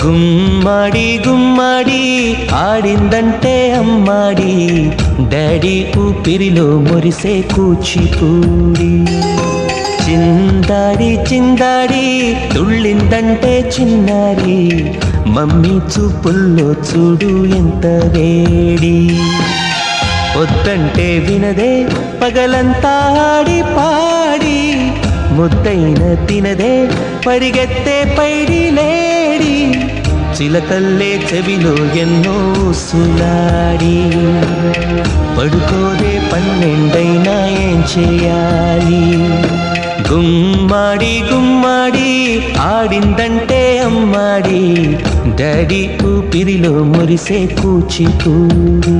గుమ్మడి గుమ్మడి ఆడిందంటే అమ్మాడి, daddy ఊపిరిలో మురిసే కూచిపూడి. చిందాడి చిందాడి తుళ్ళిందంటే చిన్నారి, మమ్మీ చూపుల్లో చూడు ఎంత వేడి. వద్దంటే వినదే పగలంతా ఆడి పాడి, ముద్దైన తినదే పరిగెత్తే పైడి లేడి. చిలకల్లే చెవిలో ఎన్నో సులాడి, పడుకోదే పన్నెండైనా ఏం చేయాలి. గుమ్మాడి గుమ్మాడి ఆడిందంటే అమ్మాడి, డాడీ ఊపిరిలో మురిసే కూచిపూడి.